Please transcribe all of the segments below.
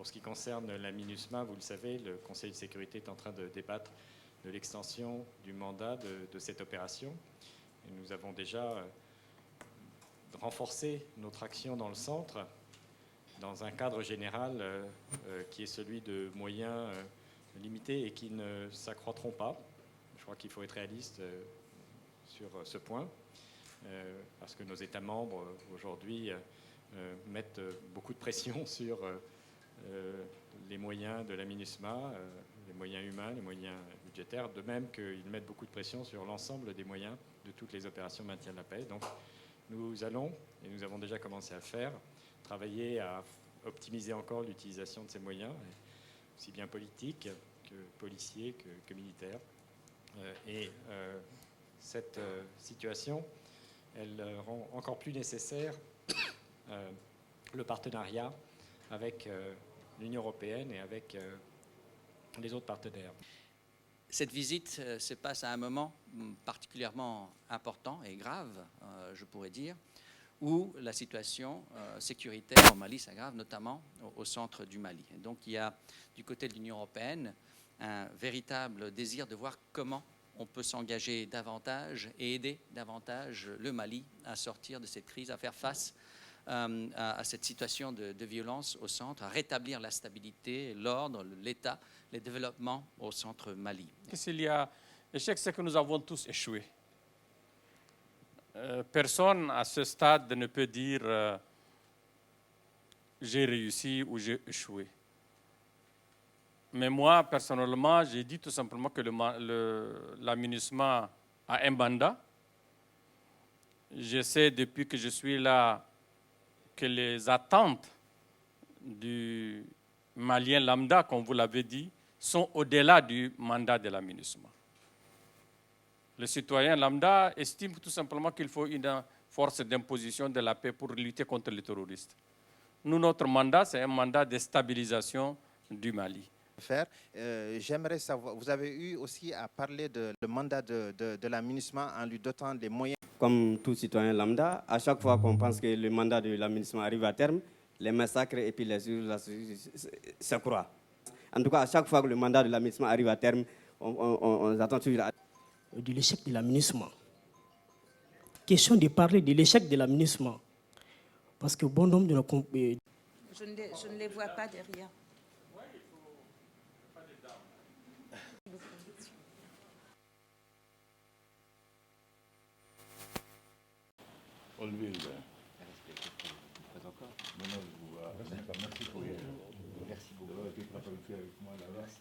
Pour ce qui concerne la MINUSMA, vous le savez, le Conseil de sécurité est en train de débattre de l'extension du mandat de cette opération. Et nous avons déjà renforcé notre action dans le centre dans un cadre général qui est celui de moyens limités et qui ne s'accroîtront pas. Je crois qu'il faut être réaliste sur ce point, parce que nos États membres aujourd'hui mettent beaucoup de pression sur les moyens de la MINUSMA, les moyens humains, les moyens budgétaires, de même qu'ils mettent beaucoup de pression sur l'ensemble des moyens de toutes les opérations de maintien de la paix. Donc nous allons, et nous avons déjà commencé à le faire, travailler à optimiser encore l'utilisation de ces moyens, aussi bien politiques que policiers que militaires. Cette situation, elle rend encore plus nécessaire le partenariat avec l'Union européenne et avec les autres partenaires. Cette visite se passe à un moment particulièrement important et grave, je pourrais dire, où la situation sécuritaire au Mali s'aggrave, notamment au centre du Mali. Et donc il y a du côté de l'Union européenne un véritable désir de voir comment on peut s'engager davantage et aider davantage le Mali à sortir de cette crise, à faire face à cette situation de violence au centre, à rétablir la stabilité, l'ordre, l'État, le développement au centre Mali. S'il y a échec, c'est que nous avons tous échoué. Personne à ce stade ne peut dire j'ai réussi ou j'ai échoué. Mais moi, personnellement, j'ai dit tout simplement que la MINUSMA a un mandat. Je sais depuis que je suis là que les attentes du Malien lambda, comme vous l'avez dit, sont au-delà du mandat de la MINUSMA. Le citoyen lambda estime tout simplement qu'il faut une force d'imposition de la paix pour lutter contre les terroristes. Nous, notre mandat, c'est un mandat de stabilisation du Mali. J'aimerais savoir, vous avez eu aussi à parler de le mandat de la MINUSMA en lui dotant des moyens. Comme tout citoyen lambda, à chaque fois qu'on pense que le mandat de la MINUSMA arrive à terme, les massacres et puis les urgences s'accroissent. En tout cas, à chaque fois que le mandat de la MINUSMA arrive à terme, on attend toujours de l'échec de la MINUSMA. Question de parler de l'échec de la MINUSMA. Parce que bon nombre de nos... Je ne les vois pas derrière. Merci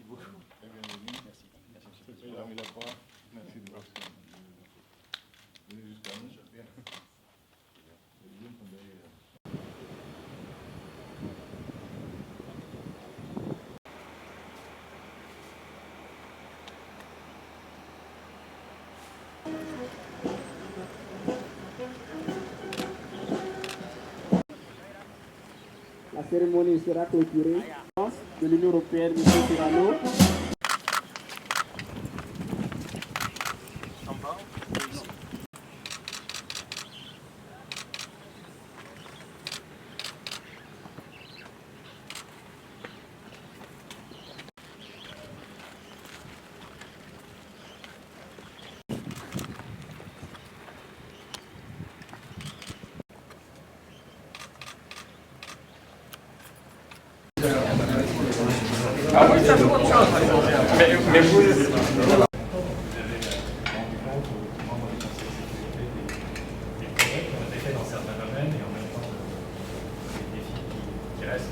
beaucoup. Merci beaucoup. Merci beaucoup. La cérémonie sera clôturée. De l'Union européenne, M. Tirano. Ah oui, ça c'est autre chose. Mais vous... dans certains domaines et en même temps des défis qui restent.